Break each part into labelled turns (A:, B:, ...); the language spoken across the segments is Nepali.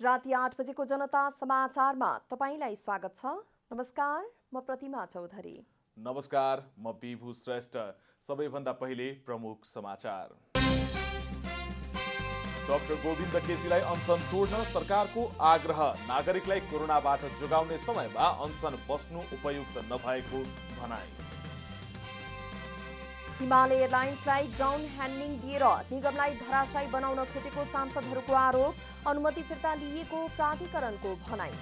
A: राति 8 बजेको जनता समाचारमा तपाईलाई स्वागत छ। नमस्कार, म प्रतिमा चौधरी।
B: नमस्कार, म विभु श्रेष्ठ। सबैभन्दा पहिले प्रमुख समाचार। डाक्टर गोविन्द केसीलाई अनसन तोड्न सरकारको आग्रह। नागरिकलाई कोरोनाबाट जोगाउने समयमा अनसन बस्नु उपयुक्त नभएको भनाई।
A: हिमालय एयरलाइन्सलाई ग्राउन्ड ह्यान्डलिङ दिएर निगमलाई धराशायी बनाउन खोजेको सांसदहरूको आरोप। अनुमति फिर्ता लिएको प्राधिकरणको भनाई।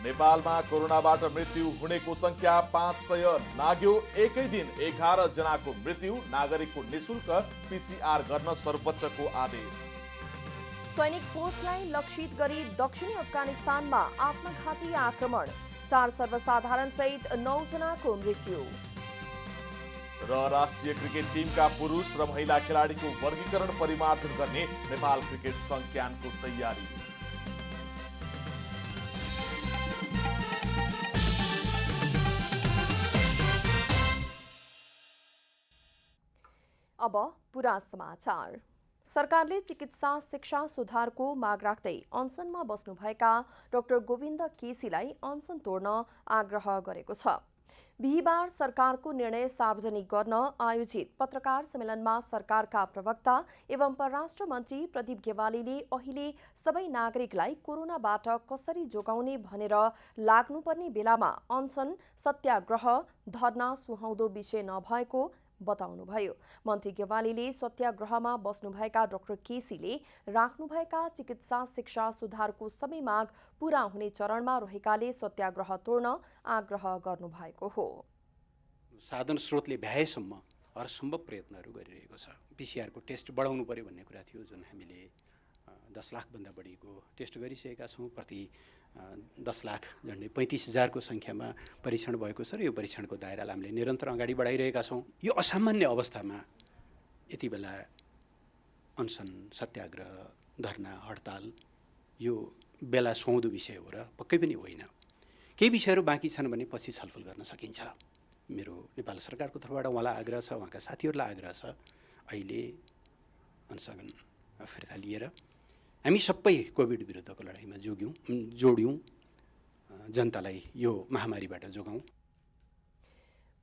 B: नेपालमा कोरोनाबाट मृत्यु हुनेको संख्या 500 नाग्यो। एकै दिन 11 जनाको मृत्यु। नागरिकको निशुल्क पीसीआर गर्न सर्वोच्चको आदेश।
A: सैनिक पोस्टलाई लक्षित गरी दक्षिणी अफगानिस्तानमा आत्मघाती आक्रमण। 4 सर्वसाधारण सहित 9 जनाको मृत्यु।
B: र राष्ट्रिय क्रिकेट टिमका पुरुष र महिला खेलाडीको वर्गीकरण परिमार्जन गर्ने नेपाल क्रिकेट संज्ञानको तयारी।
A: अब पूरा समाचार। सरकारले चिकित्सा शिक्षा सुधारको माग राख्दै अनसनमा बस्नुभएका डाक्टर गोविन्द केसीलाई अनसन तोड्न आग्रह गरेको छ। बिहीबार सरकारको निर्णय सार्वजनिक गर्न आयोजित पत्रकार सम्मेलनमा सरकारका प्रवक्ता एवं परराष्ट्र मन्त्री प्रदीप गेवालीले अहिले सबै नागरिकलाई कोरोनाबाट कसरी जोगाउने भनेर लाग्नुपर्ने बेलामा अनसन, सत्याग्रह, धरना सुहाउँदो विषय नभएको बताउनुभयो। मन्त्री गेवालीले सत्याग्रहमा बस्नुभएका डाक्टर केसीले राख्नुभएका चिकित्सा शिक्षा सुधारको सबै माग पूरा हुने चरणमा रहेकाले सत्याग्रह तोड्न आग्रह गर्नुभएको हो।
C: साधन स्रोतले भ्याएसम्म हरसम्भव प्रयत्नहरू गरिरहेको छ। पीसीआरको टेस्ट बढाउनु पर्यो भन्ने कुरा थियो, जुन हामीले 10 लाखभन्दा बढीको टेस्ट गरिसकेका छौँ। प्रति 10 लाख झन्डै 35,000को सङ्ख्यामा परीक्षण भएको छ र यो परीक्षणको दायरालाई हामीले निरन्तर अगाडि बढाइरहेका छौँ। यो असामान्य अवस्थामा यति बेला अनसन, सत्याग्रह, धरना, हडताल यो बेला सुहाउँदो विषय हो र पक्कै पनि होइन। केही विषयहरू बाँकी छन् भने पछि छलफल गर्न सकिन्छ। मेरो नेपाल सरकारको तर्फबाट उहाँलाई आग्रह छ, उहाँका साथीहरूलाई आग्रह छ, अहिले अनसन फिर्ता लिएर हामी सबै कोभिड विरुद्धको लडाइँमा जोड्यौँ, जनतालाई यो महामारीबाट जोगाउँ।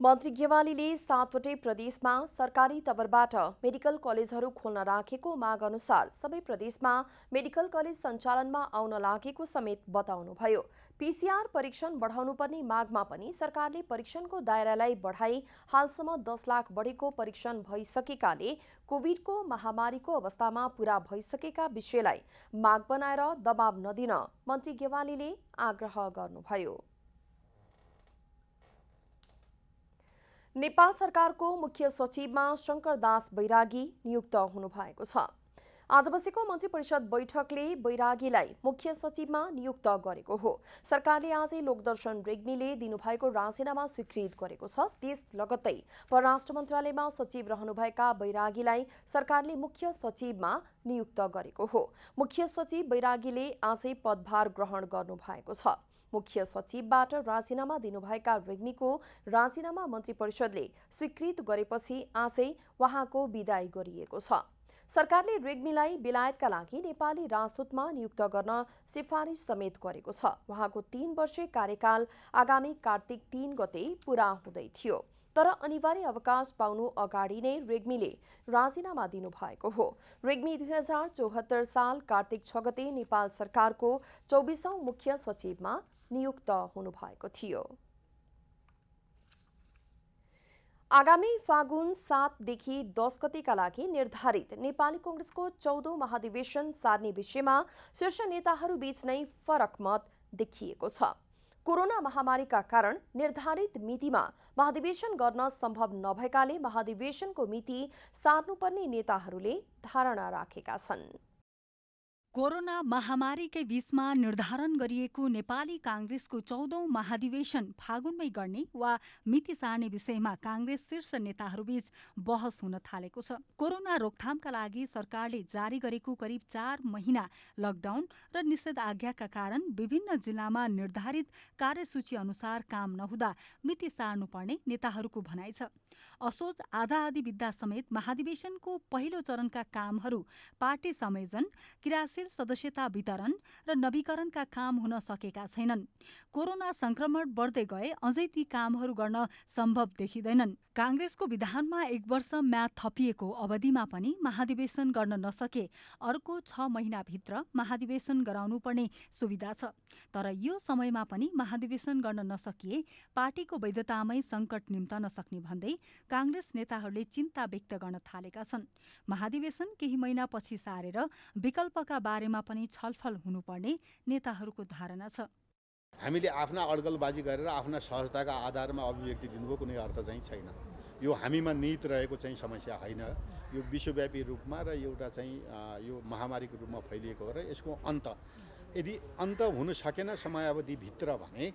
A: मन्त्री गेवालीले 7वटै प्रदेशमा सरकारी तवरबाट मेडिकल कलेजहरू खोल्न राखेको माग अनुसार सबै प्रदेशमा मेडिकल कलेज सञ्चालनमा आउन लागेको समेत बताउनुभयो। पीसीआर परीक्षण बढाउनुपर्ने मागमा पनि सरकारले परीक्षणको दायरालाई बढाई हालसम्म 10 लाख बढेको परीक्षण भइसकेकाले कोभिडको महामारीको अवस्थामा पूरा भइसकेका विषयलाई माग बनाएर दबाव नदिन मन्त्री गेवालीले आग्रह गर्नुभयो। नेपाल सरकारको मुख्य सचिवमा शंकरदास बैरागी नियुक्त हुनुभएको छ। आज बसेको मन्त्री परिषद बैठकले बैरागीलाई मुख्य सचिवमा नियुक्त गरेको हो। सरकारले आजै लोकदर्शन रेग्मीले दिनुभएको राजीनामा स्वीकृत गरेको छ। त्यस लगत्तै परराष्ट्र मन्त्रालयमा सचिव रहनुभएका बैरागीलाई सरकारले मुख्य सचिवमा नियुक्त गरेको हो। मुख्य सचिव बैरागीले आजै पदभार ग्रहण गर्नुभएको छ। मुख्य सचिवबाट राजीनामा दिनुभएका रेग्मीको राजीनामा मन्त्री परिषदले स्वीकृत गरेपछि आजै उहाँको विदाई गरिएको छ। सरकारले रेग्मीलाई बेलायतका लागि नेपाली राजदूतमा नियुक्त गर्न सिफारिस समेत गरेको छ। उहाँको 3 वर्षे कार्यकाल आगामी कार्तिक 3 गते पूरा हुँदै थियो, तर अनिवार्य अवकाश पाउनु अगाडि नै रेग्मीले राजीनामा दिनुभएको हो। रेग्मी 2074 साल कार्तिक 6 गते नेपाल सरकारको 24औं मुख्य सचिवमा नियुक्त हुनुभएको थियो। आगामी फागुन 7 देखि 10 गतेका लागि निर्धारित नेपाली कांग्रेसको 14औं महाधिवेशन सार्ने विषयमा शीर्ष नेताहरू बीच नै फरक मत देखिएको छ। कोरोना महामारीका कारण निर्धारित मितिमा महाधिवेशन गर्न सम्भव नभएकाले महाधिवेशनको मिति सार्नुपर्ने नेताहरूले धारणा राखेका छन्।
D: कोरोना महामारीकै बीचमा निर्धारण गरिएको नेपाली कांग्रेसको 14औं महाधिवेशन फागुनमै गर्ने वा मिति सार्ने विषयमा कांग्रेस शीर्ष नेताहरूबीच बहस हुन थालेको छ। कोरोना रोकथामका लागि सरकारले जारी गरेको करिब 4 महिना लकडाउन र निषेधाज्ञाका कारण विभिन्न जिल्लामा निर्धारित कार्यसूची अनुसार काम नहुँदा मिति सार्नुपर्ने नेताहरूको भनाइ छ। असोज आधा आधी बित्दा समेत महाधिवेशनको पहिलो चरणका कामहरू पार्टी संयोजन, क्रियाशील क्रियाशील सदस्यता वितरण र नवीकरणका काम हुन सकेका छैनन्। कोरोना संक्रमण बढ्दै गए अझै ती कामहरू गर्न सम्भव देखिँदैनन्। कांग्रेसको विधानमा 1 वर्ष म्याद थपिएको अवधिमा पनि महाधिवेशन गर्न नसके अर्को 6 महिनाभित्र महाधिवेशन गराउनुपर्ने सुविधा छ। तर यो समयमा पनि महाधिवेशन गर्न नसकिए पार्टीको वैधतामै संकट निम्तन सक्ने भन्दै कांग्रेस नेताहरूले चिन्ता व्यक्त गर्न थालेका छन्। महाधिवेशन केही महिनापछि सारेर विकल्पका बारेमा पनि छलफल हुनुपर्ने नेताहरूको धारणा छ।
E: हामीले आफ्ना अड्कलबाजी गरेर आफ्ना सहजताका आधारमा अभिव्यक्ति दिनुको कुनै अर्थ चाहिँ छैन। यो हामीमा निहित रहेको चाहिँ समस्या होइन। यो विश्वव्यापी रूपमा र एउटा चाहिँ यो महामारीको रूपमा फैलिएको हो र यसको अन्त यदि अन्त हुन सकेन समयावधिभित्र भने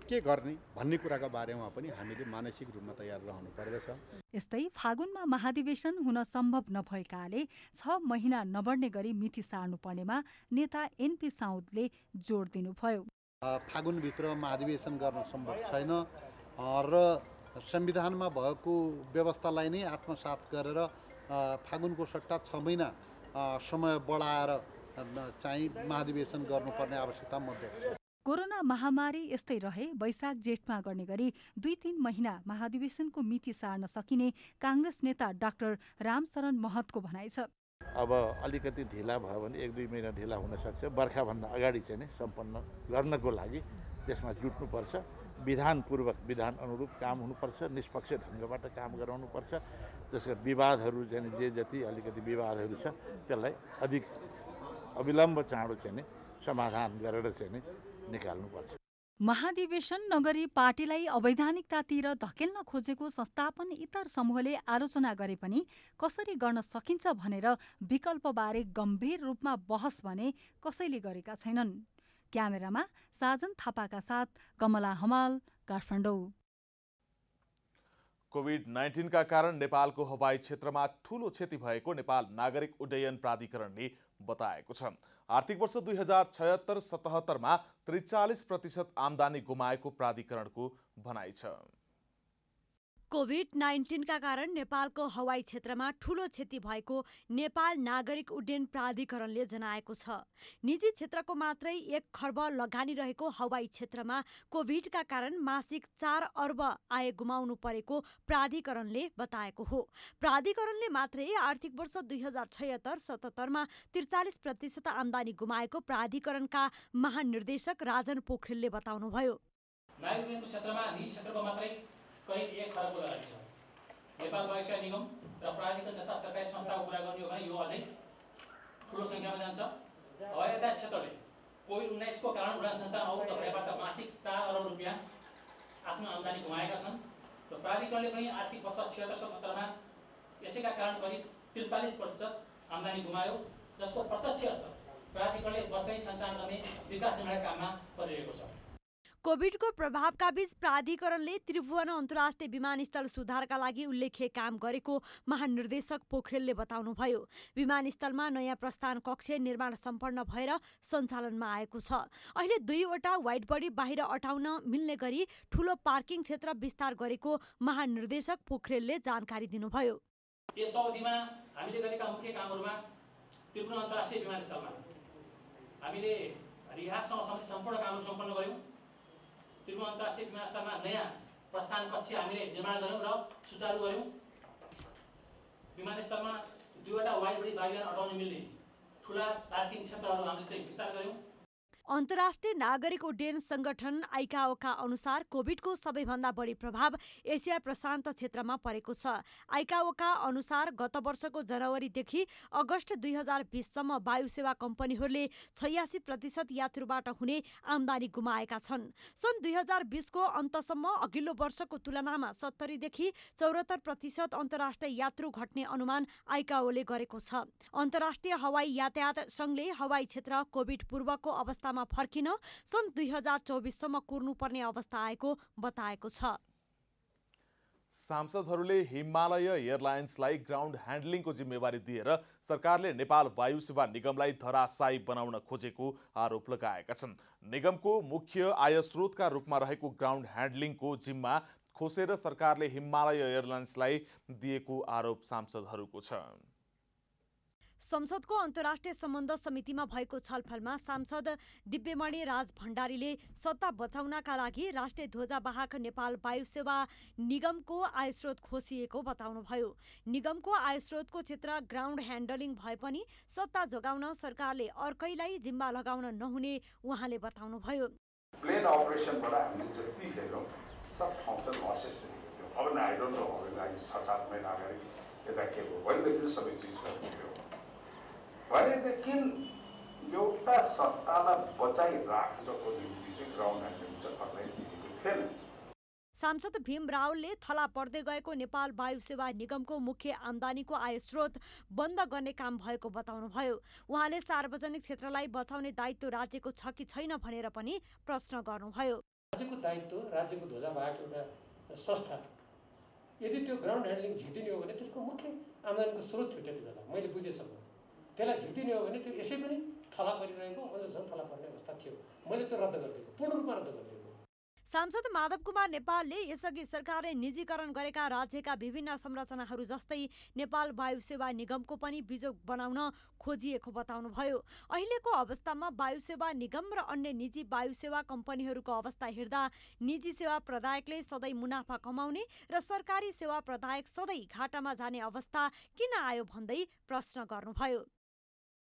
E: के गर्ने भन्ने कुराका बारेमा पनि हामीले मानसिक रूपमा तयार रहनु पर्दछ।
D: यस्तै फागुनमा महाधिवेशन हुन सम्भव नभएकाले 6 महिना नबढ्ने गरी मिति सार्नुपर्नेमा नेता एनपी साउदले जोड दिनुभयो।
F: फागुनभित्र महाधिवेशन गर्न सम्भव छैन र संविधानमा भएको व्यवस्थालाई नै आत्मसात गरेर फागुनको सट्टा 6 महिना समय बढाएर चाहिँ महाधिवेशन गर्नुपर्ने आवश्यकता म देख्छु।
D: कोरोना महामारी यस्तै रहे वैशाख जेठमा गर्ने गरी 2-3 महिना महाधिवेशनको मिति सार्न सकिने कांग्रेस नेता डाक्टर रामशरण महतको भनाइ छ।
G: अब अलिकति ढिला भयो भने 1-2 महिना ढिला हुन सक्छ। बर्खाभन्दा अगाडि चाहिँ नै सम्पन्न गर्नको लागि त्यसमा जुट्नुपर्छ। विधानपूर्वक विधान अनुरूप काम हुनुपर्छ। निष्पक्ष ढङ्गबाट काम गराउनुपर्छ। त्यसका विवादहरू चाहिँ जे जति अलिकति विवादहरू छ त्यसलाई अधिक अविलम्ब चाँडो चाहिँ नै समाधान गरेर चाहिँ नै निकाल्नुपर्छ।
D: महाधिवेशन नगरी पार्टीलाई अवैधानिकतातिर धकेल्न खोजेको संस्थापन इतर समूहले आलोचना गरे पनि कसरी गर्न सकिन्छ भनेर विकल्पबारे गम्भीर रूपमा बहस भने कसैले गरेका छैनन्। क्यामेरामा साजन थापाका साथ कमला हमाल, काठमाडौँ।
B: कोभिड-19 का कारण नेपालको हवाई क्षेत्रमा ठूलो क्षति भएको नेपाल नागरिक उड्डयन प्राधिकरणले बताएको छ। आर्थिक वर्ष 2076-77 मा 43% आमदानी गुमाएको प्राधिकरणको भनाइ छ।
H: कोभिड-19 का कारण नेपालको हवाई क्षेत्रमा ठूलो क्षति भएको नेपाल नागरिक उड्डयन प्राधिकरणले जनाएको छ। निजी क्षेत्रको मात्रै 1 खर्ब लगानी रहेको हवाई क्षेत्रमा कोभिडका कारण मासिक 4 अर्ब आय गुमाउनु परेको प्राधिकरणले बताएको हो। प्राधिकरणले मात्रै आर्थिक वर्ष 2076-77 मा 43% आमदानी गुमाएको प्राधिकरणका महानिर्देशक राजन पोखरेलले बताउनुभयो।
I: नागरिक उड्डयन क्षेत्रमा निजी क्षेत्रको मात्रै करिब 1 खर्बको लगानी छ। नेपाल वायुसेवा निगम र प्राधिकरण जस्ता सरकारी संस्थाको कुरा गर्ने हो भने यो अझै ठुलो सङ्ख्यामा जान्छ। हवाई यातायात क्षेत्रले कोभिड-19 को कारण उडान सञ्चालन अवरुद्ध भएबाट मासिक 4 अरब रुपियाँ आफ्नो आमदानी गुमाएका छन् र प्राधिकरणले पनि आर्थिक वर्ष 76-77 मा यसैका कारण करिब 43% आमदानी गुमायो, जसको प्रत्यक्ष असर प्राधिकरणले वर्षै सञ्चालन गर्ने विकास निर्माण काममा परिरहेको छ।
H: कोभिडको प्रभावका बीच प्राधिकरणले त्रिभुवन अन्तर्राष्ट्रिय विमानस्थल सुधारका लागि उल्लेख्य काम गरेको महानिर्देशक पोखरेलले बताउनुभयो। विमानस्थलमा नयाँ प्रस्थान कक्ष निर्माण सम्पन्न भएर सञ्चालनमा आएको छ। अहिले 2 वटा वाइड बडी बाहिर अटाउन मिल्ने गरी ठूलो पार्किङ क्षेत्र विस्तार गरेको महानिर्देशक पोखरेलले जानकारी दिनुभयो।
I: यस अवधिमा हामीले गरेका मुख्य कामहरूमा त्रिभुवन अन्तर्राष्ट्रिय विमानस्थलमा हामीले रिहाबसँग सम्बन्धित सम्पूर्ण कामहरू सम्पन्न गर्यौं। त्रिभुवन अन्तर्राष्ट्रिय विमानस्थलमा नयाँ प्रस्थान कक्ष हामीले निर्माण गर्यौं र सुचारू गर्यौं। विमानस्थलमा 2 वटा वाइड बडी बाहिर अटाउन मिल्ने ठूला पार्किङ क्षेत्रहरू हामीले चाहिँ विस्तार गर्यौं।
H: अन्तर्राष्ट्रिय नागरिक उड्डयन संगठन आइकाओका अनुसार कोभिडको सबैभन्दा बढी प्रभाव एसिया प्रशान्त क्षेत्रमा परेको छ। आइकाओका अनुसार गत वर्षको जनवरीदेखि अगस्त 2020 सम्म वायुसेवा कम्पनीहरूले 86% यात्रुबाट हुने आमदानी गुमाएका छन्। सन् 2020 को अन्तसम्म अघिल्लो वर्षको तुलनामा 70 देखि 74% अन्तर्राष्ट्रिय यात्रु घट्ने अनुमान आइकाओले गरेको छ। अन्तर्राष्ट्रिय हवाई यातायात संघले हवाई क्षेत्र कोभिड पूर्वको अवस्थामा फर्किन सन् 2024 सम्म कुर्नुपर्ने अवस्था आएको बताएको छ।
B: सांसदहरूले हिमालय एयरलाइन्सलाई ग्राउन्ड ह्यान्डलिङको जिम्मेवारी दिएर सरकारले नेपाल वायुसेवा निगमलाई धराशायी बनाउन खोजेको आरोप लगाएका छन्। निगमको मुख्य आय स्रोतका रूपमा रहेको ग्राउन्ड ह्यान्डलिङको जिम्मा खोसेर सरकारले हिमालय एयरलाइन्सलाई दिएको आरोप सांसदहरूको छ।
H: संसदको अन्तर्राष्ट्रिय सम्बन्ध समितिमा भएको छलफलमा सांसद दिव्यमणि राज भण्डारीले सत्ता बचाउनका लागि राष्ट्रिय ध्वजावाहक नेपाल वायु सेवा निगमको आयस्रोत खोसिएको बताउनुभयो। निगमको आयस्रोतको क्षेत्र ग्राउन्ड ह्यान्डलिङ भए पनि सत्ता जोगाउन सरकारले अर्कैलाई जिम्मा लगाउन नहुने उहाँले बताउनुभयो।
J: प्लेन अपरेसनबाट हामीले जति हेर्यौँ सब ठाउँ लसेस थियो। अब आई डोन्ट नो अब 7 महिना अगाडि यता के भयो भनेदेखि सबै चिज गरिदियो भनेदेखि एउटा सत्तालाई बचाइराख्नको निम्ति चाहिँ ग्राउन्ड ह्यान्डलिङ चाहिँ कसलाई दिएको थिएन।
H: सांसद भीम रावलले थला पर्दै गएको नेपाल वायु सेवा निगमको मुख्य आम्दानीको आयस्रोत बन्द गर्ने काम भएको बताउनुभयो। उहाँले सार्वजनिक क्षेत्रलाई बचाउने दायित्व राज्यको छ कि छैन भनेर पनि प्रश्न गर्नुभयो।
K: राज्यको दायित्व, राज्यको ध्वजावाहक एउटा संस्था यदि त्यो ग्राउन्ड ह्यान्डलिङ झिक्दिने हो भने त्यसको मुख्य आम्दानीको स्रोत थियो। त्यति बेला मैले बुझेसम्म त्यसलाई झिक्दिने हो भने त्यो यसै पनि थला परिरहेको अझ झन् थला पर्ने अवस्था थियो। मैले त्यो रद्द गरिदिएको, पूर्ण रूपमा रद्द गरिदिएको।
H: सांसद माधव कुमार नेपालले यसअघि सरकारले निजीकरण गरेका राज्यका विभिन्न संरचनाहरू जस्तै नेपाल वायु सेवा निगमको पनि बिजोग बनाउन खोजिएको बताउनुभयो। अहिलेको अवस्थामा वायु सेवा निगम र अन्य निजी वायु सेवा कम्पनीहरूको अवस्था हेर्दा निजी सेवा प्रदायकले सधैँ मुनाफा कमाउने र सरकारी सेवा प्रदायक सधैँ घाटामा जाने अवस्था किन आयो भन्दै प्रश्न गर्नुभयो।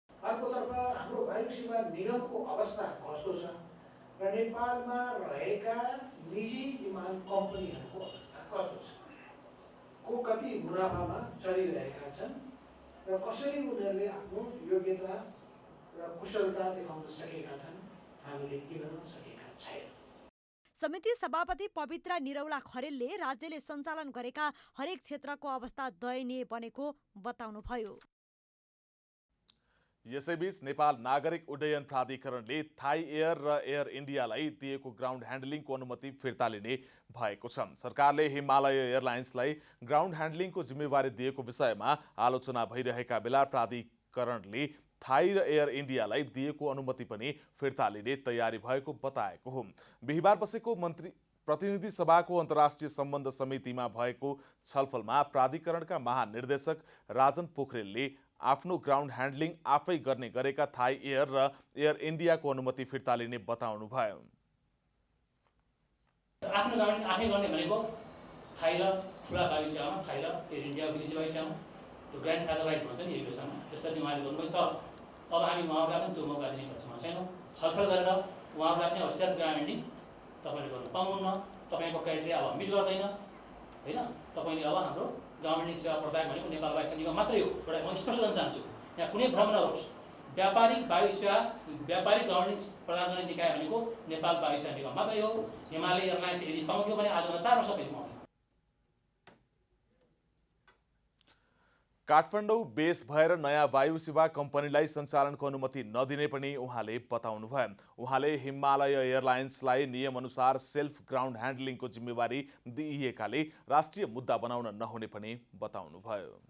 L: अर्कोतर्फ हाम्रो वायु सेवा निगमको अवस्था कस्तो छ र नेपालमा रहेका निजी विमान कम्पनीहरूको अवस्था कस्तो छ, को कति मुनाफामा चलिरहेका छन् र कसरी उनीहरूले आफ्नो योग्यता र कुशलता देखाउन सकेका छन्, हामीले किन सकेका छैनौँ।
H: समिति सभापति पवित्र निरौला खरेलले राज्यले सञ्चालन गरेका हरेक क्षेत्रको अवस्था दयनीय बनेको बताउनुभयो।
B: यसैबीच नेपाल नागरिक उड्डयन प्राधिकरणले थाई एयर र एयर इन्डियालाई दिएको ग्राउन्ड ह्यान्डलिङको अनुमति फिर्ता लिने भएको छ। सरकारले हिमालय एयरलाइन्सलाई ग्राउन्ड ह्यान्डलिङको जिम्मेवारी दिएको विषयमा आलोचना भइरहेका बेला प्राधिकरणले थाई र एयर इन्डियालाई दिएको अनुमति पनि फिर्ता लिने तयारी भएको बताएको हो। बिहिबार बसेको मन्त्री प्रतिनिधि सभाको अन्तर्राष्ट्रिय सम्बन्ध समितिमा भएको छलफलमा प्राधिकरणका महानिर्देशक राजन पोखरेलले आफ्नो ग्राउन्ड ह्यान्डलिङ आफै गर्ने गरेका थाई एयर र एयर इन्डियाको अनुमति फिर्ता लिने बताउनुभयो।
I: आफ्नो ग्राउन्ड आफै गर्ने भनेको थाई र ठुला वायु सेवामा, थाई र एयर इन्डिया विदेशी वायु सेवामा त्यो ग्रान्ड फादर राइट भन्छ नि एभिएसनमा, त्यसरी उहाँले गर्नुभयो। तर अब हामी उहाँहरूलाई पनि त्यो मौका दिने पक्षमा छैनौँ। छलफल गरेर उहाँहरूलाई पनि सेल्फ ग्राउन्ड ह्यान्डलिङ तपाईँले गर्नु पाउनुहुन्न, तपाईँको क्राइटेरिया अब मिट गर्दैन होइन। तपाईँले अब हाम्रो ग्राउन्ड सेवा प्रदायक भनेको नेपाल वायु सेवा निगम मात्रै हो। एउटा म स्पष्ट गर्न चाहन्छु, यहाँ कुनै भ्रम नहोस्। व्यापारिक वायु सेवा, व्यापारिक ग्राउन्ड प्रदान गर्ने निकाय भनेको नेपाल वायु सेवा निगम मात्रै हो। हिमालय एयरलाइन्स यदि पाउँथ्यो भने आजभन्दा 4 वर्ष पहिले पाउँथ्यो।
B: काठमाडौँ बेस भएर नयाँ वायु सेवा कम्पनीलाई सञ्चालनको अनुमति नदिने पनि उहाँले बताउनुभयो। उहाँले हिमालय एयरलाइन्सलाई नियमअनुसार सेल्फ ग्राउन्ड ह्यान्डलिङको जिम्मेवारी दिइएकाले राष्ट्रिय मुद्दा बनाउन नहुने पनि बताउनुभयो।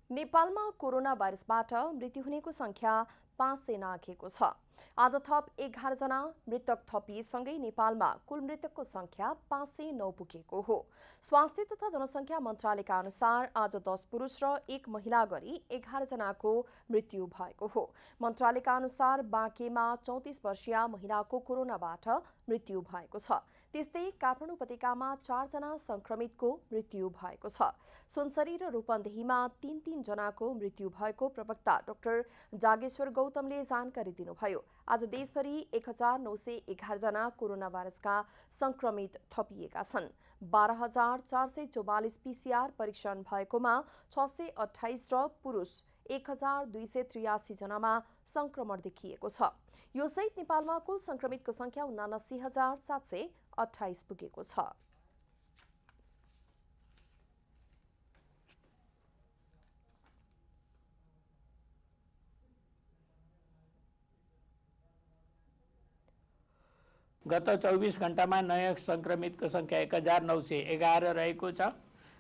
A: नेपालमा कोरोना भाइरसबाट मृत्यु हुनेको संख्या 500 नाघेको छ। आज थप 11 जना मृतक थपिएसँगै नेपालमा कुल मृतकको संख्या 509 पुगेको हो। स्वास्थ्य तथा जनसङ्ख्या मन्त्रालयका अनुसार आज 10 पुरुष र 1 महिला गरी 11 जनाको मृत्यु भएको हो। मन्त्रालयका अनुसार बाँकेमा 34 वर्षीय महिलाको कोरोनाबाट मृत्यु भएको छ। त्यस्तै काठमाडौँ उपत्यकामा 4 जना संक्रमितको मृत्यु भएको छ। सुनसरी र रूपन्देहीमा 3 जनाको मृत्यु भएको प्रवक्ता डाक्टर जागेश्वर गौतमले जानकारी दिनुभयो। आज देशभरि 1911 जना कोरोना भाइरसका संक्रमित थपिएका छन्। 12,444 पीसीआर परीक्षण भएकोमा 628 र पुरुष 1,283 जनामा संक्रमण देखिएको छ। यो सहित नेपालमा कुल संक्रमितको संख्या 79,728 पुगेको छ।
M: गत 24 घण्टामा नयाँ संक्रमितको संख्या 1911 रहेको छ।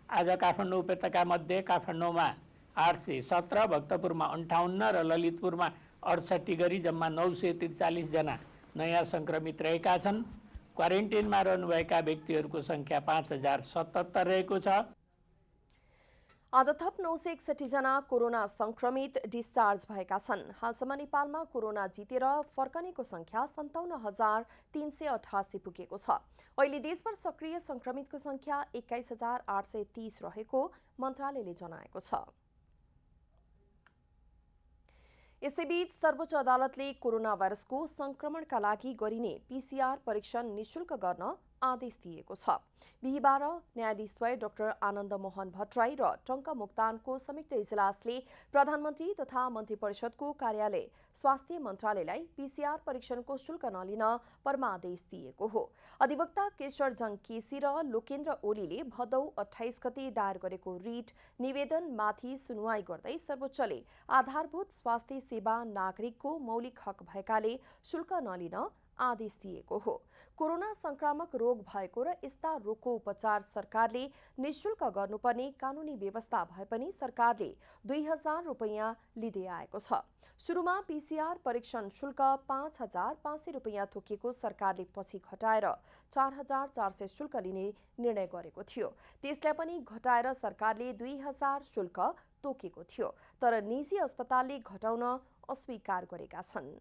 M: आज काठमाडौँ उपत्यकामध्ये काठमाडौँमा 817, भक्तपुरमा 58 र ललितपुरमा 68 गरी जम्मा 943 जना नयाँ संक्रमित रहेका छन्। क्वारेन्टिनमा रहनुभएका व्यक्तिहरूको संख्या 5077 रहेको छ।
A: आज थप 961 जना कोरोना संक्रमित डिस्चार्ज भएका छन्। हालसम्म नेपालमा कोरोना जितेर फर्कनेको संख्या 57,388 पुगेको छ। अहिले देशभर सक्रिय संक्रमितको संख्या 21,830 रहेको मन्त्रालयले जनाएको छ। यसैबीच सर्वोच्च अदालतले कोरोना भाइरसको संक्रमणका लागि गरिने पीसीआर परीक्षण निशुल्क गर्न आदेश दिएको छ। बिहिबार न्यायाधीशद्वय डाक्टर आनन्द मोहन भट्टराई र टंक मोक्तानको संयुक्त इजलासले प्रधानमन्त्री तथा मन्त्री परिषदको कार्यालय स्वास्थ्य मन्त्रालयलाई पीसीआर परीक्षणको शुल्क नलिन परमादेश दिएको हो। अधिवक्ता केशर जङ केसी र लोकेन्द्र ओलीले भदौ 28 गते दायर गरेको रिट निवेदनमाथि सुनवाई गर्दै सर्वोच्चले आधारभूत स्वास्थ्य सेवा नागरिकको मौलिक हक भएकाले शुल्क नलिन आदेश दिएको हो। कोरोना संक्रामक रोग भएको र यस्ता रोगको उपचार सरकारले निशुल्क गर्नुपर्ने कानूनी व्यवस्था भए पनि सरकारले 2000 रुपैयाँ लिँदै आएको छ। सुरुमा पीसीआर परीक्षण शुल्क 5500 रुपैयाँ तोकेको सरकारले पछि घटाएर 4400 शुल्क लिने निर्णय गरेको थियो। त्यसलाई पनि घटाएर सरकारले 2000 शुल्क तोकेको थियो, तर निजी अस्पतालले घटाउन अस्वीकार गरेका छन्।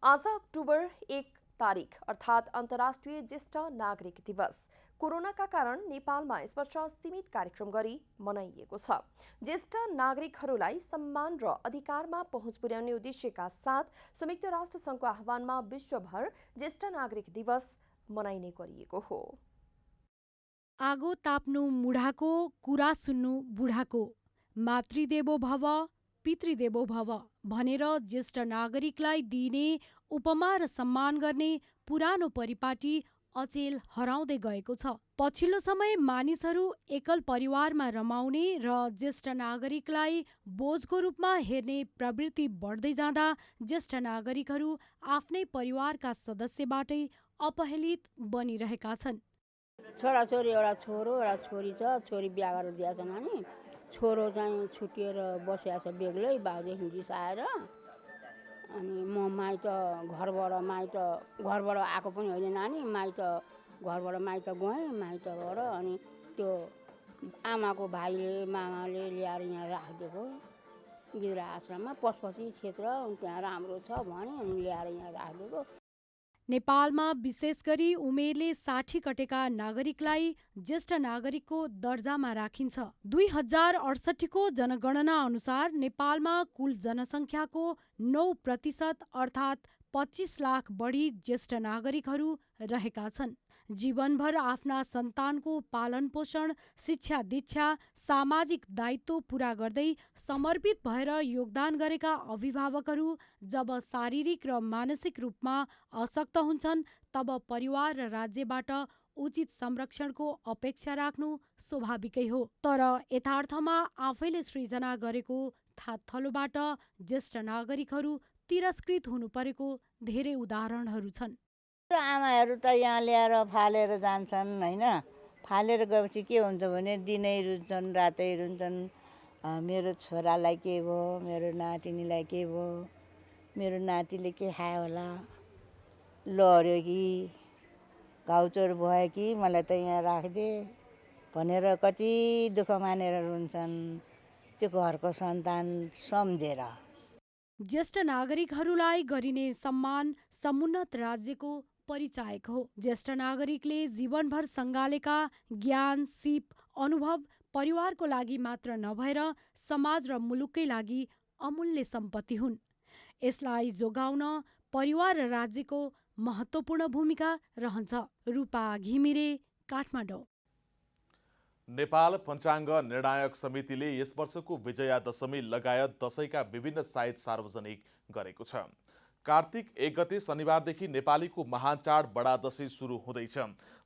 A: आज अक्टोबर 1 तारिक अर्थात् अन्तर्राष्ट्रिय ज्येष्ठ नागरिक दिवस। कोरोनाका कारण नेपालमा यस वर्ष सीमित कार्यक्रम गरी मनाइएको छ। ज्येष्ठ नागरिकहरूलाई सम्मान र अधिकारमा पहुँच पुर्याउने उद्देश्यका साथ संयुक्त राष्ट्र संघको आह्वानमा विश्वभर ज्येष्ठ नागरिक दिवस मनाइने गरिएको हो।
H: आगो ताप्नु मुढाको, कुरा सुन्नु बुढाको, मातृदेवो भव पितृदेवो भव भनेर ज्येष्ठ नागरिकलाई दिइने उपमा र सम्मान गर्ने पुरानो परिपाटी अचेल हराउँदै गएको छ। पछिल्लो समय मानिसहरू एकल परिवारमा रमाउने र ज्येष्ठ नागरिकलाई बोझको रूपमा हेर्ने प्रवृत्ति बढ्दै जाँदा ज्येष्ठ नागरिकहरू आफ्नै परिवारका सदस्यबाटै अपहेलित बनिरहेका छन्।
N: छोराछोरी, एउटा छोरो एउटा छोरी छ। छोरी बिहा गरेर दिएको छ नानी, छोरो चाहिँ छुटिएर बसिया छ बेग्लै, बाउदेखि रिसाएर। अनि म माइत घरबाट आएको पनि होइन नानी, घरबाट माइत गएँ। माइतबाट अनि त्यो आमाको भाइले मामाले ल्याएर यहाँ राखिदिएको गिद्रा आश्रममा, पशुपति क्षेत्र त्यहाँ राम्रो छ भने अनि ल्याएर यहाँ राखिदिएको।
H: नेपालमा विशेष गरी उमेरले 60 कटेका नागरिकलाई ज्येष्ठ नागरिकको दर्जामा राखिन्छ। 2068 को जनगणना अनुसार नेपालमा कुल जनसङ्ख्याको 9% अर्थात् 25 लाख बढी ज्येष्ठ नागरिकहरू रहेका छन्। जीवनभर आफ्ना सन्तानको पालन पोषण, शिक्षा दीक्षा, सामाजिक दायित्व पूरा गर्दै समर्पित भएर योगदान गरेका अभिभावकहरू जब शारीरिक र मानसिक रूपमा अशक्त हुन्छन् तब परिवार र राज्यबाट उचित संरक्षणको अपेक्षा राख्नु स्वाभाविकै हो। तर यथार्थमा आफैले सृजना गरेको थातथलोबाट ज्येष्ठ नागरिकहरू तिरस्कृत हुनु परेको धेरै उदाहरणहरू छन्।
N: आमाहरू त यहाँ ल्याएर फालेर जान्छन् होइन। फालेर गएपछि के हुन्छ भने दिनै रुन्छन् रातै रुन्छन्। मेरो छोरालाई के भयो, मेरो नातिनीलाई के भयो, मेरो नातिले के खायो होला, लड्यो कि घाउचोर भयो कि मलाई त यहाँ राखिदे भनेर कति दुःख मानेर रुन्छन् त्यो घरको सन्तान सम्झेर।
H: ज्येष्ठ नागरिकहरूलाई गरिने सम्मान समुन्नत राज्यको परिचायक हो। ज्येष्ठ नागरिकले जीवनभर सङ्गालेका ज्ञान, सिप, अनुभव परिवारको लागि मात्र नभएर समाज र मुलुककै लागि अमूल्य सम्पत्ति हुन्। यसलाई जोगाउन परिवार र राज्यको महत्त्वपूर्ण भूमिका रहन्छ। रूपा घिमिरे, काठमाडौँ।
B: नेपाल पञ्चाङ्ग निर्णायक समितिले यस वर्षको विजया दशमी लगायत दशैंका विभिन्न साइट सार्वजनिक गरेको छ। कार्तिक 1 गते शनिबारदेखि नेपालीको महान चाड बडा दशैं सुरु हुँदैछ।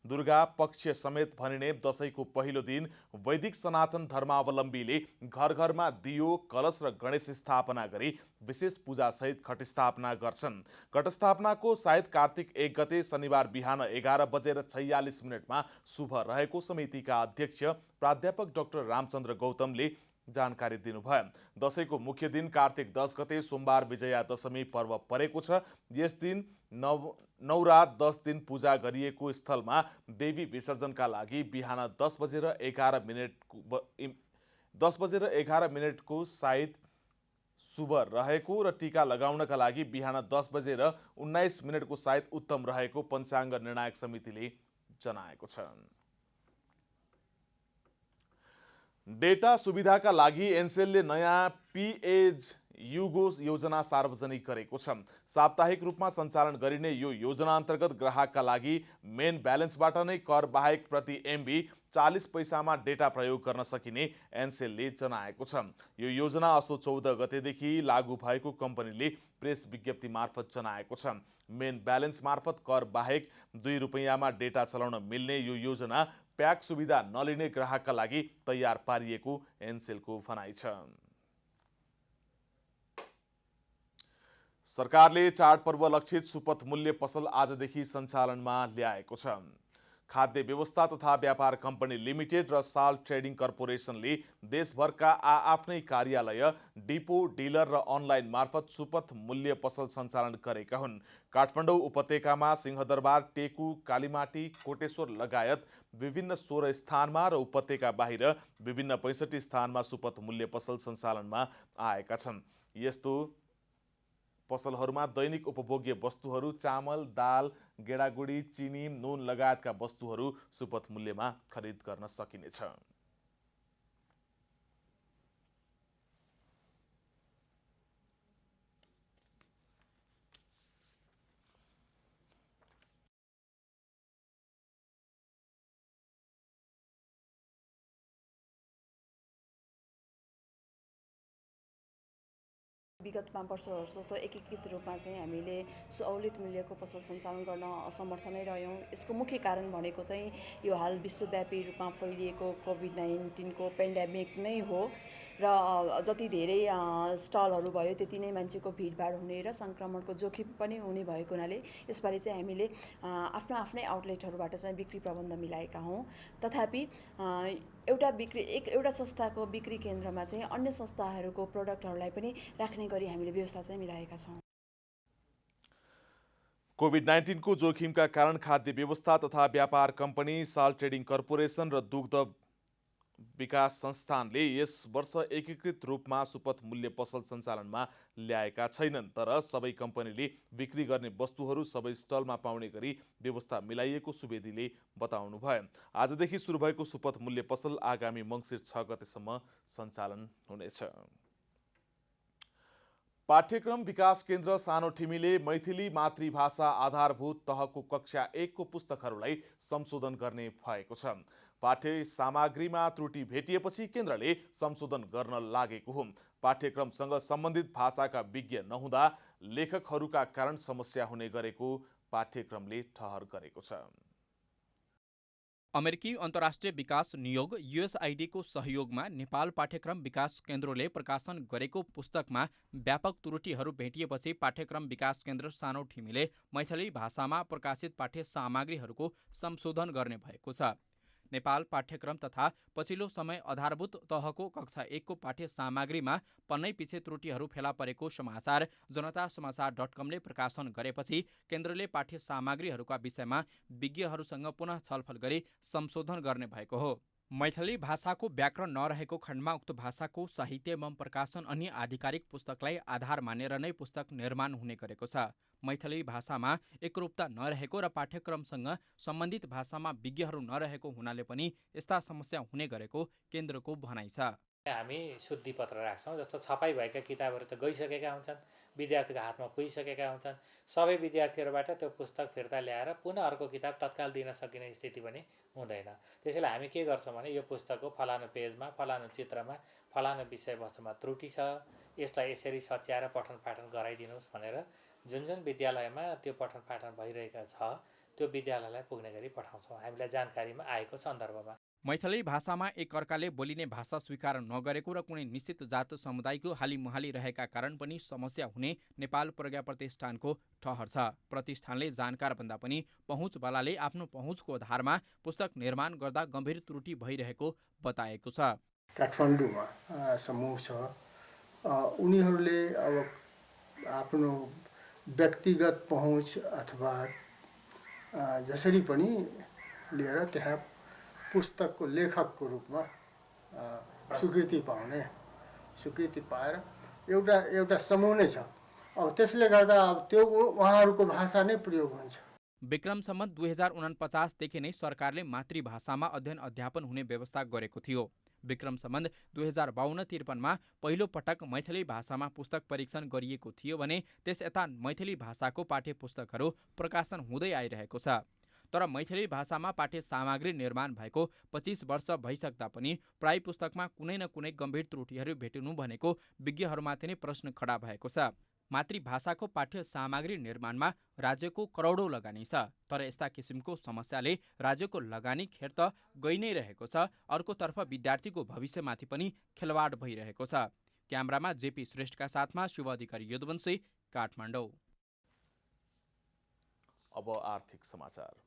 B: दुर्गा पक्ष समेत भनिने दशैंको पहिलो दिन वैदिक सनातन धर्मावलम्बीले घर घरमा दियो, कलश र गणेश स्थापना गरी विशेष पूजासहित घटस्थापना गर्छन्। घटस्थापनाको सायद कार्तिक 1 गते शनिबार बिहान 11:46 शुभ रहेको समितिका अध्यक्ष प्राध्यापक डाक्टर रामचन्द्र गौतमले जानकारी दिनुभयो। दशैंको मुख्य दिन कार्तिक 10 गते सोमबार विजया दशमी पर्व परेको छ। यस दिन 9 रात 10 दिन पूजा गरिएको स्थलमा देवी विसर्जनका लागि बिहान 10 बजेर 11 मिनेटको सायद शुभ रहेको र टीका लगाउनका लागि बिहान 10 बजेर 19 मिनेटको सायद उत्तम रहेको पञ्चाङ्ग निर्णायक समितिले जनाएको छ। डेटा सुविधाका लागि एनसेलले नयाँ पीएज युगो योजना सार्वजनिक गरेको छ। साप्ताहिक रूपमा सञ्चालन गरिने यो योजना अन्तर्गत ग्राहकका लागि मेन ब्यालेन्सबाट नै कर बाहेक प्रति एमबी 40 पैसामा डेटा प्रयोग गर्न सकिने एनसेलले जनाएको छ। यो योजना असो 14 गतेदेखि लागू भएको कम्पनीले प्रेस विज्ञप्ति मार्फत जनाएको छ। मेन ब्यालेन्स मार्फत कर बाहेक 2 रुपैयाँमा डेटा चलाउन मिल्ने यो योजना प्याक सुविधा नलिने ग्राहकका लागि तयार पारिएको एनसेलको भनाइ छ। सरकारले चाडपर्व लक्षित सुपथ मूल्य पसल आजदेखि सञ्चालनमा ल्याएको छ। खाद्य व्यवस्था तथा व्यापार कम्पनी लिमिटेड र साल ट्रेडिङ कर्पोरेसनले देशभरका आफ्नै कार्यालय, डिपो, डिलर र अनलाइन मार्फत सुपथ मूल्य पसल सञ्चालन गरेका हुन्। काठमाडौँ उपत्यकामा सिंहदरबार, टेकु, कालीमाटी, कोटेश्वर लगायत विभिन्न 16 स्थानमा र उपत्यका बाहिर विभिन्न 65 स्थानमा सुपथ मूल्य पसल सञ्चालनमा आएका छन्। यस्तो पसलहरूमा दैनिक उपभोग्य वस्तुहरू, चामल, दाल, गेडागुडी, चिनी, नुन लगायतका वस्तुहरू सुपथ मूल्यमा खरिद गर्न सकिनेछ।
O: विगतमा वर्षहरू जस्तो एकीकृत रूपमा चाहिँ हामीले सहुलियत मूल्यको पसल सञ्चालन गर्न असमर्थ नै रह्यौँ। यसको मुख्य कारण भनेको चाहिँ यो हाल विश्वव्यापी रूपमा फैलिएको कोभिड-19 को पेन्डेमिक नै हो र जति धेरै स्टलहरू भयो त्यति नै मान्छेको भिडभाड हुने र सङ्क्रमणको जोखिम पनि हुने भएको हुनाले यसपालि चाहिँ हामीले आफ्नै आउटलेटहरूबाट चाहिँ बिक्री प्रबन्ध मिलाएका हौँ। तथापि एउटा संस्थाको बिक्री केन्द्रमा चाहिँ अन्य संस्थाहरूको प्रोडक्टहरूलाई पनि राख्ने गरी हामीले व्यवस्था चाहिँ मिलाएका छौँ।
B: कोभिड-19 को जोखिमका कारण खाद्य व्यवस्था तथा व्यापार कम्पनी, साल ट्रेडिङ कर्पोरेसन र दुग्ध विकास संस्थानले यस वर्ष एकीकृत रूपमा सुपथ मूल्य पसल सञ्चालनमा ल्याएका छैनन्। तर सबै कम्पनीले बिक्री गर्ने वस्तुहरू सबै स्टलमा पाउने गरी व्यवस्था मिलाइएको सुवेदीले बताउनुभयो। आजदेखि सुरु भएको सुपथ मूल्य पसल आगामी मङ्सिर 6 गतेसम्म सञ्चालन हुनेछ। पाठ्यक्रम विकास केन्द्र सानो ठिमीले मैथिली मातृभाषा आधारभूत तहको कक्षा 1 को पुस्तकहरूलाई संशोधन गर्ने भएको छ। पाठ्य सामग्रीमा त्रुटि भेटिएपछि केन्द्रले संशोधन गर्न लागेको हो। पाठ्यक्रमसँग सम्बन्धित भाषाका विज्ञ नहुँदा लेखकहरूका कारण समस्या हुने गरेको पाठ्यक्रमले ठहर गरेको छ।
P: अमेरिकी अन्तर्राष्ट्रिय विकास नियोग USAID को सहयोगमा नेपाल पाठ्यक्रम विकास केन्द्रले प्रकाशन गरेको पुस्तकमा व्यापक त्रुटिहरू भेटिएपछि पाठ्यक्रम विकास केन्द्र सानो ठिमीले मैथिली भाषामा प्रकाशित पाठ्य सामग्रीहरूको संशोधन गर्ने भएको छ। नेपाल पाठ्यक्रम तथा पछिल्लो समय आधारभूत तहको कक्षा 1 को पाठ्य सामग्रीमा पन्नै पछि त्रुटिहरू फेला परेको समाचार जनता समाचार.com ले प्रकाशन गरेपछि केन्द्रले पाठ्य सामग्रीहरूका विषयमा विज्ञहरूसँग पुनः छलफल गरी संशोधन गर्ने भएको हो। मैथिली भाषाको व्याकरण नरहेको खण्डमा उक्त भाषाको साहित्य एवं प्रकाशन अन्य आधिकारिक पुस्तकलाई आधार मानेर नै पुस्तक निर्माण हुने गरेको छ। मैथिली भाषामा एकरूपता नरहेको र पाठ्यक्रमसँग सम्बन्धित भाषामा विज्ञहरू नरहेको हुनाले पनि यस्ता समस्या हुने गरेको केन्द्रको भनाइ छ।
Q: हामी शुद्धि पत्र राख्छौँ, जस्तो छपाई भएका किताबहरू त गइसकेका हुन्छन्, विद्यार्थीको हातमा पुगिसकेका हुन्छन्। सबै विद्यार्थीहरूबाट त्यो पुस्तक फिर्ता ल्याएर पुनः अर्को किताब तत्काल दिन सकिने स्थिति पनि हुँदैन। त्यसैले हामी के गर्छौँ भने यो पुस्तकको फलानु पेजमा, फलानु चित्रमा, फलानु विषयवस्तुमा त्रुटि छ, यसलाई यसरी सच्याएर पठन पाठन गराइदिनुहोस् भनेर जुन जुन विद्यालयमा त्यो पठन पाठन भइरहेको छ त्यो विद्यालयलाई पुग्ने गरी पठाउँछौँ हामीलाई जानकारीमा आएको सन्दर्भमा।
P: मैथिली भाषामा एकअर्काले बोलिने भाषा स्वीकार नगरेको र कुनै निश्चित जात समुदायको हालिमुहाली रहेका कारण पनि समस्या हुने नेपाल प्रज्ञा प्रतिष्ठानको ठहर छ। प्रतिष्ठानले जानकार भन्दा पनि पहुँचवालाले आफ्नो पहुँचको आधारमा पुस्तक निर्माण गर्दा गम्भीर त्रुटि भइरहेको बताएको छ।
R: काठमाडौँमा समूह छ, उनीहरूले अब आफ्नो व्यक्तिगत पहुँच अथवा जसरी पनि लिएर त्यहाँ पुस्तकको लेखकको रूपमा स्वीकृति पाएर एउटा समूह नै छ। अब त्यसले गर्दा अब त्यो उहाँहरूको भाषा नै प्रयोग हुन्छ।
P: विक्रम सम्वत 2049 देखि नै सरकारले मातृभाषामा अध्ययन अध्यापन हुने व्यवस्था गरेको थियो। विक्रम सम्वत 2052-53 पहिलो पटक मैथिली भाषामा पुस्तक परीक्षण गरिएको थियो भने त्यस यता मैथिली भाषाको पाठ्य पुस्तकहरू प्रकाशन हुँदै आइरहेको छ। तर मैथिली भाषामा पाठ्य सामग्री निर्माण भएको 25 वर्ष भइसक्दा पनि प्राय पुस्तकमा कुनै न कुनै गम्भीर त्रुटिहरू भेटिनु भनेको विज्ञहरूमाथि नै प्रश्न खडा भएको छ। मातृभाषाको पाठ्य सामग्री निर्माणमा राज्यको करोडौँ लगानी छ, तर यस्ता किसिमको समस्याले राज्यको लगानी खेर त गइ नै रहेको छ, अर्कोतर्फ विद्यार्थीको भविष्यमाथि पनि खेलवाड भइरहेको छ। क्यामेरामा जेपी श्रेष्ठका साथमा शुभ अधिकारी यदुवंशी, काठमाडौँ।
B: अब आर्थिक समाचार।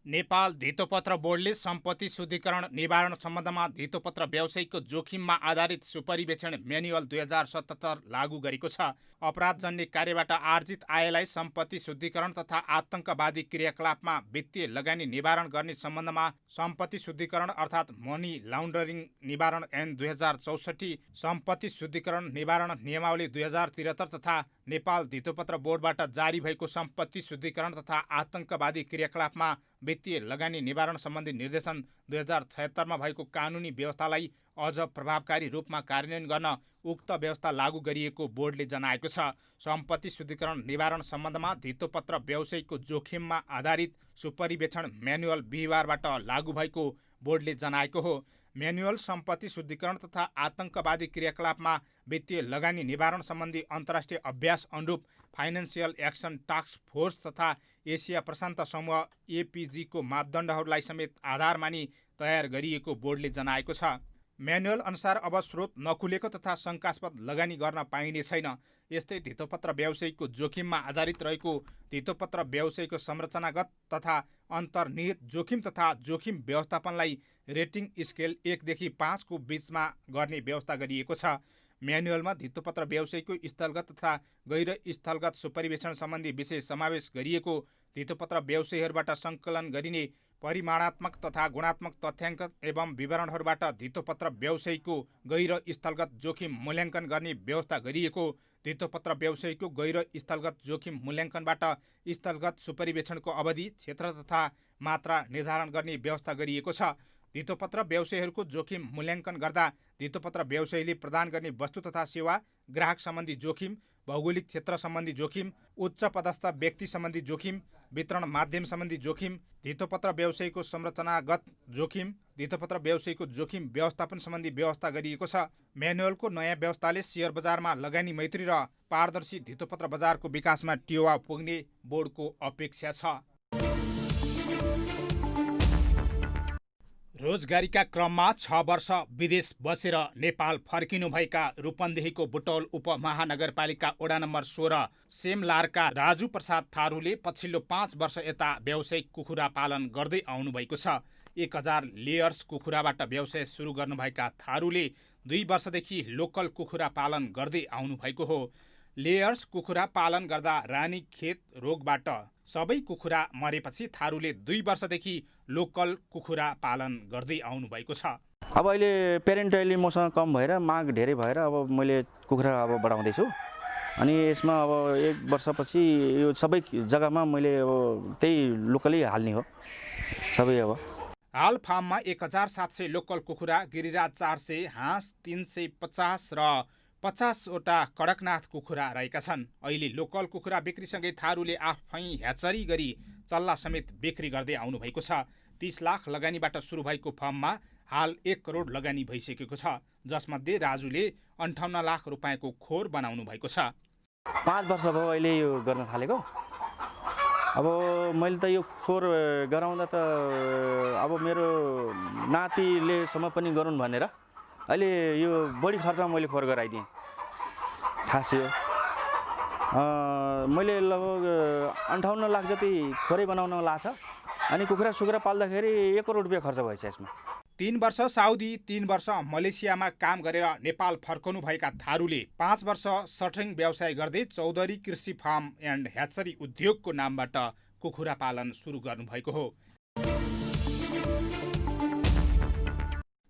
S: नेपाल धितोपत्र बोर्डले सम्पत्ति शुद्धिकरण निवारण सम्बन्धमा धितोपत्र व्यवसायीको जोखिममा आधारित सुपरिवेक्षण म्यानुअल 2077 लागू गरेको छ। अपराधजन्य कार्यबाट आर्जित आयलाई सम्पत्ति शुद्धिकरण तथा आतंकवादी क्रियाकलापमा वित्तीय लगानी निवारण गर्ने सम्बन्धमा सम्पत्ति शुद्धिकरण अर्थात् मनी लाउन्डरिङ निवारण ऐन 2064, सम्पत्ति शुद्धिकरण निवारण नियमावली 2073 तथा नेपाल धितोपत्र बोर्डबाट जारी भएको सम्पत्ति शुद्धिकरण तथा आतंकवादी क्रियाकलापमा वित्तीय लगानी निवारण सम्बन्धी निर्देशन 2076 भएको कानुनी व्यवस्थालाई अझ प्रभावकारी रूपमा कार्यान्वयन गर्न उक्त व्यवस्था लागू गरिएको बोर्डले जनाएको छ। सम्पत्ति शुद्धिकरण निवारण सम्बन्धमा धितोपत्र व्यवसायीको जोखिममा आधारित सुपरिवेक्षण म्यानुअल बिहिबारबाट लागू भएको बोर्डले जनाएको हो। म्यानुअल सम्पत्ति शुद्धिकरण तथा आतंकवादी क्रियाकलापमा वित्तीय लगानी निवारण सम्बन्धी अन्तर्राष्ट्रिय अभ्यास अनुरूप फाइनेन्सियल एक्सन टास्क फोर्स तथा एसिया प्रशान्त समूह एपीजीको मापदण्डहरूलाई समेत आधार मानि तयार गरिएको बोर्डले जनाएको छ। म्यानुअल अनुसार अब स्रोत नखुलेको तथा शङ्कास्पद लगानी गर्न पाइने छैन। यस्तै धितोपत्र व्यवसायीको जोखिममा आधारित रहेको धितोपत्र व्यवसायीको संरचनागत तथा अन्तर्निहित जोखिम तथा जोखिम व्यवस्थापनलाई रेटिङ स्केल 1 देखि 5 को बीचमा गर्ने व्यवस्था गरिएको छ। म्यानुअलमा धितोपत्र व्यवसायीको स्थलगत तथा गैर स्थलगत सुपरिवेक्षण सम्बन्धी विषय समावेश गरिएको, धितोपत्र व्यवसायीहरूबाट सङ्कलन गरिने परिमाणात्मक तथा गुणात्मक तथ्याङ्क एवं विवरणहरूबाट धितोपत्र व्यवसायीको गैर स्थलगत जोखिम मूल्याङ्कन गर्ने व्यवस्था गरिएको, धितोपत्र व्यवसायीको गैर स्थलगत जोखिम मूल्याङ्कनबाट स्थलगत सुपरिवेक्षणको अवधि, क्षेत्र तथा मात्रा निर्धारण गर्ने व्यवस्था गरिएको छ। धितोपत्र व्यवसायीहरूको जोखिम मूल्याङ्कन गर्दा धितोपत्र व्यवसायीले प्रदान गर्ने वस्तु तथा सेवा, ग्राहक सम्बन्धी जोखिम, भौगोलिक क्षेत्र सम्बन्धी जोखिम, उच्च पदस्थ व्यक्ति सम्बन्धी जोखिम, वितरण माध्यम सम्बन्धी जोखिम, धितोपत्र व्यवसायीको संरचनागत जोखिम, धितोपत्र व्यवसायीको जोखिम व्यवस्थापन सम्बन्धी व्यवस्था गरिएको छ। म्यानुअलको नयाँ व्यवस्थाले सेयर बजारमा लगानी मैत्री र पारदर्शी धितोपत्र बजारको विकासमा टेवा पुग्ने बोर्डको अपेक्षा छ। रोजगारीका क्रममा 6 वर्ष विदेश बसेर नेपाल फर्किनुभएका रूपन्देहीको बुटौल उपमहानगरपालिका वडा नम्बर 16 सेमलारका राजु प्रसाद थारूले पछिल्लो 5 वर्ष यता व्यावसायिक कुखुरा पालन गर्दै आउनुभएको छ। 1000 लेयर्स कुखुराबाट व्यवसाय सुरु गर्नुभएका थारूले 2 वर्षदेखि लोकल कुखुरा पालन गर्दै आउनुभएको हो। लेयर्स कुखुरा पालन गर्दा रानीखेत रोगबाट सबै कुखुरा मरेपछि थारूले 2 वर्षदेखि लोकल कुखुरा पालन गर्दै आउनुभएको छ।
T: अब अहिले पेरेन्ट अहिले मसँग कम भएर माग धेरै भएर अब मैले कुखुरा अब बढाउँदैछु अनि यसमा अब 1 वर्षपछि यो सबै जग्गामा मैले अब त्यही लोकलै हाल्ने हो सबै। अब
S: हाल फार्ममा 1700 लोकल कुखुरा, गिरिराज 400, हाँस 350 र 50वटा कडकनाथ कुखुरा रहेका छन्। अहिले लोकल कुखुरा बिक्रीसँगै थारूले आफै ह्याचरी गरी चल्ला समेत बिक्री गर्दै आउनुभएको छ। 30 लाख लगानीबाट सुरु भएको फर्ममा हाल 1 करोड लगानी भइसकेको छ, जसमध्ये राजुले 58 लाख रुपियाँको खोर बनाउनु भएको छ।
T: 5 वर्ष भयो अहिले यो गर्न थालेको। अब मैले त यो खोर गराउँदा त अब मेरो नातिले सम्म पनि गरून् भनेर अहिले यो बढी खर्चमा मैले खोर गराइदिएँ। खास यो मैले लगभग 58 लाख जति खोरै बनाउन लाग्छ अनि कुखुरा सुखुरा पाल्दाखेरि 1 करोड रुपियाँ खर्च भएछ यसमा।
S: 3 वर्ष साउदी 3 वर्ष मलेसियामा काम गरेर नेपाल फर्कनुभएका थारूले 5 वर्ष सटरिङ व्यवसाय गर्दै चौधरी कृषि फार्म एन्ड ह्याचरी उद्योगको नामबाट कुखुरा पालन सुरु गर्नुभएको हो।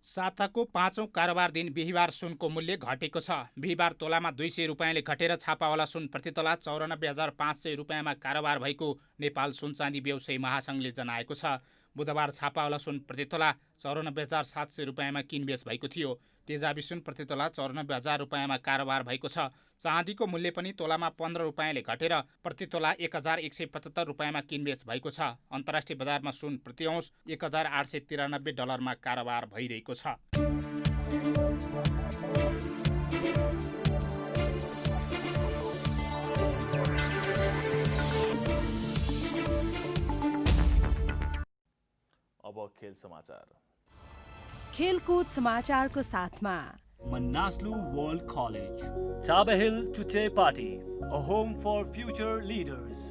S: साताको 5औं कारोबार दिन बिहिबार सुनको मूल्य घटेको छ। बिहिबार तोलामा 200 रुपियाँले घटेर छापावाला सुन प्रतितोला 94,500 रुपियाँमा कारोबार भएको नेपाल सुनचाँदी व्यवसायी महासङ्घले जनाएको छ। बुधबार छापावाला सुन प्रतितोला 94,700 रुपियाँमा किनबेच भएको थियो। तेजाबी सुन प्रतितोला 94,000 रुपियाँमा कारोबार भएको छ। चाँदीको मूल्य पनि तोलामा 15 रुपियाँले घटेर प्रतितोला 1,175 रुपियाँमा किनबेच भएको छ। अन्तर्राष्ट्रिय बजारमा सुन प्रति औँस $1,893 कारोबार भइरहेको छ।
B: अब खेल समाचार।
D: खेलकुद समाचारको साथमा
U: Manaslu World College, Chaba Hill Chuche Party, a home for future leaders.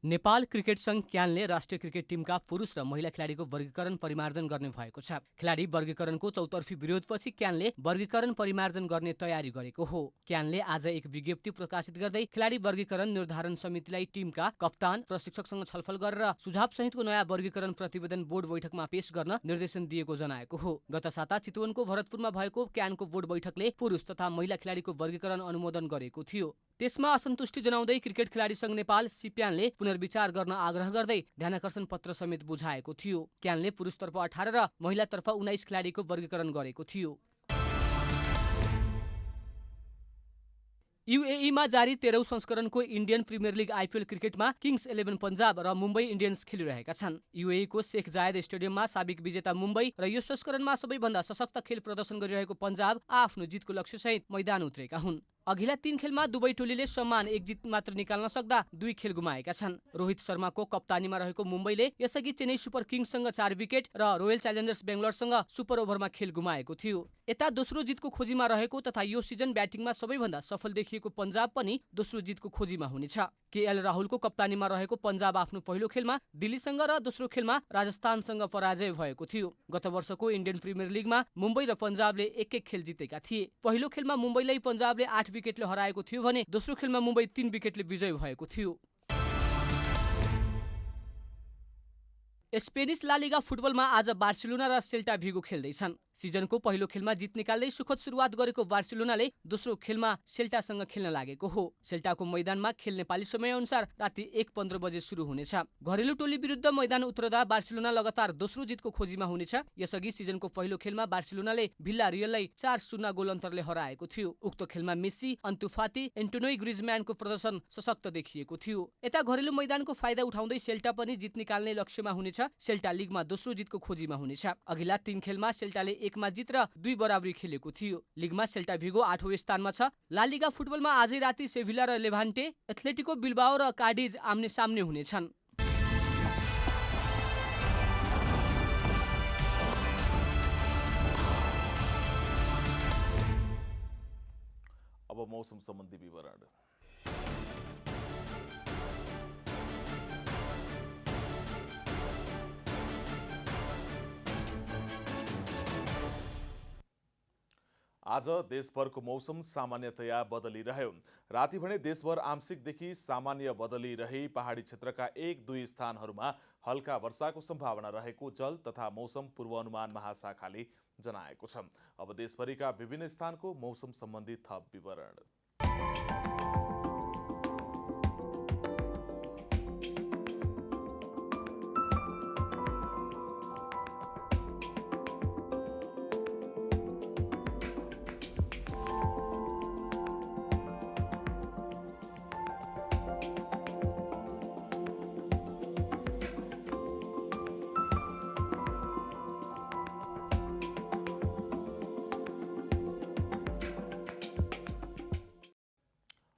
V: Nepal cricket संघ क्यानले राष्ट्रिय क्रिकेट टिमका पुरुष र महिला खेलाडीको वर्गीकरण परिमार्जन गर्ने भएको छ। खेलाडी वर्गीकरणको चौतर्फी विरोधपछि क्यानले वर्गीकरण परिमार्जन गर्ने तयारी गरेको हो। क्यानले आज एक विज्ञप्ति प्रकाशित गर्दै खेलाडी वर्गीकरण निर्धारण समितिलाई टिमका कप्तान प्रशिक्षकसँग छलफल गरेर सुझाव सहितको नयाँ वर्गीकरण प्रतिवेदन बोर्ड बैठकमा पेश गर्न निर्देशन दिएको जनाएको हो। गत साता चितवनको भरतपुरमा भएको क्यानको बोर्ड बैठकले पुरुष तथा महिला खेलाडीको वर्गीकरण अनुमोदन गरेको थियो। त्यसमा असन्तुष्टि जनाउँदै क्रिकेट खेलाडी संघ नेपाल सिप्यानले पुनर्विचार गर्न आग्रह गर्दै ध्यानाकर्षण पत्र समेत बुझाएको थियो। क्यानले पुरुषतर्फ 18 र महिलातर्फ 19 खेलाडीको वर्गीकरण गरेको थियो। युएईमा जारी 13औं संस्करणको इन्डियन प्रिमियर लिग आइपिएल क्रिकेटमा किङ्स 11 पन्जाब र मुम्बई इन्डियन्स खेलिरहेका छन्। युएईको शेख जायद स्टेडियममा साबिक विजेता मुम्बई र यो संस्करणमा सबैभन्दा सशक्त खेल प्रदर्शन गरिरहेको पन्जाब आफ्नो जितको लक्ष्यसहित मैदान उत्रेका हुन्। अघिल्ला 3 खेलमा दुवै टोलीले समान 1 जित मात्र निकाल्न सक्दा 2 खेल गुमाएका छन्। रोहित शर्माको कप्तानीमा रहेको मुम्बईले यसअघि चेन्नई सुपर किङ्ससँग 4 विकेट र रोयल च्यालेन्जर्स बेङ्गलोरसँग सुपर ओभरमा खेल गुमाएको थियो। यता दोस्रो जितको खोजीमा रहेको तथा यो सिजन ब्याटिङमा सबैभन्दा सफल देखिएको पन्जाब पनि दोस्रो जितको खोजीमा हुनेछ। केएल राहुलको कप्तानीमा रहेको पन्जाब आफ्नो पहिलो खेलमा दिल्लीसँग र दोस्रो खेलमा राजस्थानसँग पराजय भएको थियो। गत वर्षको इन्डियन प्रिमियर लिगमा मुम्बई र पन्जाबले एक खेल जितेका थिए। पहिलो खेलमा मुम्बईलाई पन्जाबले 8 विकेटले हराएको थियो भने दोस्रो खेलमा मुम्बई 3 विकेटले विजय भएको थियो। स्पेनिस ला लिगा फुटबलमा आज बार्सिलोना र सेल्टा भिगो खेल्दैछन्। सिजनको पहिलो खेलमा जित निकाल्दै सुखद सुरुवात गरेको बार्सिलोनाले दोस्रो खेलमा सेल्टासँग खेल्न लागेको हो। सेल्टाको मैदानमा खेल नेपाली समयअनुसार राति 1:15 बजे सुरु हुनेछ। घरेलु टोली विरुद्ध मैदान उत्रदा बार्सिलोना लगातार दोस्रो जितको खोजीमा हुनेछ। यसअघि सिजनको पहिलो खेलमा बार्सिलोनाले भिल्ला रियललाई 4-0 गोल अन्तरले हराएको थियो। उक्त खेलमा मेसी, अन्तु फाती, एन्टोनी ग्रिजम्यानको प्रदर्शन सशक्त देखिएको थियो। यता घरेलु मैदानको फाइदा उठाउँदै सेल्टा पनि जित निकाल्ने लक्ष्यमा हुनेछ। सेल्टा लिगमा दोस्रो जितको खोजीमा हुनेछ। अघिल्ला 3 खेलमा सेल्टाले 1 मा जित र 2 बराबरी खेलेको थियो। लिगमा सेल्टा भिगो 8औं स्थानमा छ। ला लिगा फुटबलमा आजै राति सेभिला र लेभान्टे, एथलेटिको बिल्बाओ र कार्डिज आम्ने सामने हुनेछन्।
B: अब मौसम सम्बन्धी विवरण। आज देशभरको मौसम सामान्यतया बदलिरह्यो। राति भने देशभर आंशिकदेखि सामान्य बदलिरही पहाडी क्षेत्रका 1-2 स्थानहरूमा हल्का वर्षाको सम्भावना रहेको जल तथा मौसम पूर्वानुमान महाशाखाले जनाएको छ। अब देशभरिका विभिन्न स्थानको मौसम सम्बन्धी थप विवरण।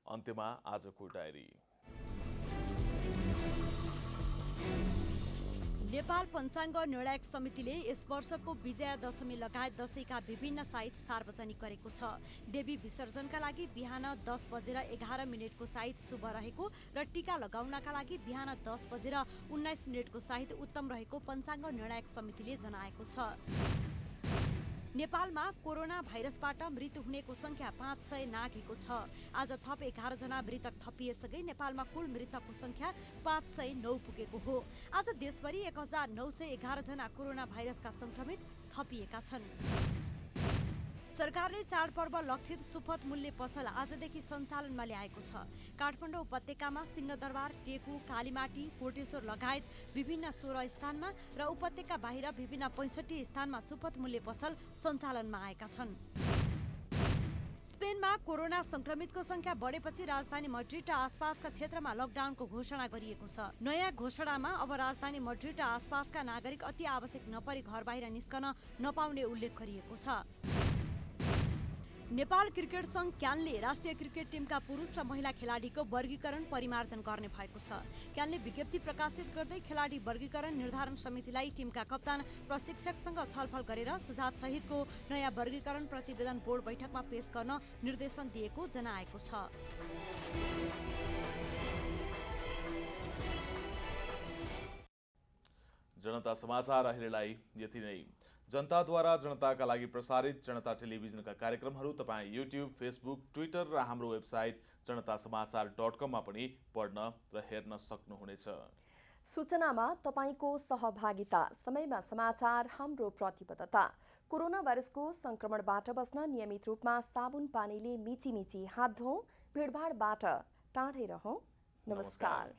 B: अन्त्यमा आजको डायरी।
H: नेपाल पञ्चाङ्ग निर्णायक समितिले यस वर्षको विजया दशमी लगायत दशैंका विभिन्न साइत सार्वजनिक गरेको छ। देवी विसर्जनका लागि बिहान 10:11 साइत शुभ रहेको र टीका लगाउनका लागि बिहान 10:19 साइत उत्तम रहेको पञ्चाङ्ग निर्णायक समितिले जनाएको छ। नेपालमा कोरोना भाइरसबाट मृत्यु हुनेको संख्या 500 नाघेको छ। आज थप 11 जना मृतक थपिएसँगै नेपालमा कुल मृतकको संख्या 509 पुगेको हो। आज देशभरि 1911 जना कोरोना भाइरसका संक्रमित थपिएका छन्। सरकारले चाडपर्व लक्षित सुपथ मूल्य पसल आजदेखि सञ्चालनमा ल्याएको छ। काठमाडौँ उपत्यकामा सिंहदरबार, टेकु, कालीमाटी, कोटेश्वर लगायत विभिन्न 16 स्थानमा र उपत्यका बाहिर विभिन्न 65 स्थानमा सुपथ मूल्य पसल सञ्चालनमा आएका छन्। स्पेनमा कोरोना संक्रमितको संख्या बढेपछि राजधानी मड्रिड र आसपासका क्षेत्रमा लकडाउनको घोषणा गरिएको छ। नयाँ घोषणामा अब राजधानी मड्रिड र आसपासका नागरिक अति आवश्यक नपरी घर बाहिर निस्कन नपाउने उल्लेख गरिएको छ। नेपाल क्रिकेट संघ क्यानले राष्ट्रिय क्रिकेट टिमका पुरुष र महिला खेलाडीको वर्गीकरण परिमार्जन गर्ने भएको छ। क्यानले विज्ञप्ति प्रकाशित गर्दै खेलाडी वर्गीकरण निर्धारण समितिलाई टिमका कप्तान प्रशिक्षकसँग छलफल गरेर सुझाव सहितको नयाँ वर्गीकरण प्रतिवेदन बोर्ड बैठकमा पेश गर्न निर्देशन दिएको जनाएको छ।
B: जनता समाचार अहिलेलाई यति नै। जनताद्वारा जनताका लागि प्रसारित जनता टेलिभिजनका कार्यक्रमहरू तपाईँ युट्युब, फेसबुक, ट्विटर र हाम्रो वेबसाइट जनतासमाचार.com मा पनि पढ्न र हेर्न सक्नुहुनेछ।
A: सूचनामा तपाईको सहभागिता, समयमा समाचार हाम्रो प्रतिबद्धता। कोरोना भाइरसको संक्रमणबाट बस्न नियमित रूपमा साबुन पानीले मिची हात धौँ, भिडभाडबाट टाढै रहौँ। नमस्कार।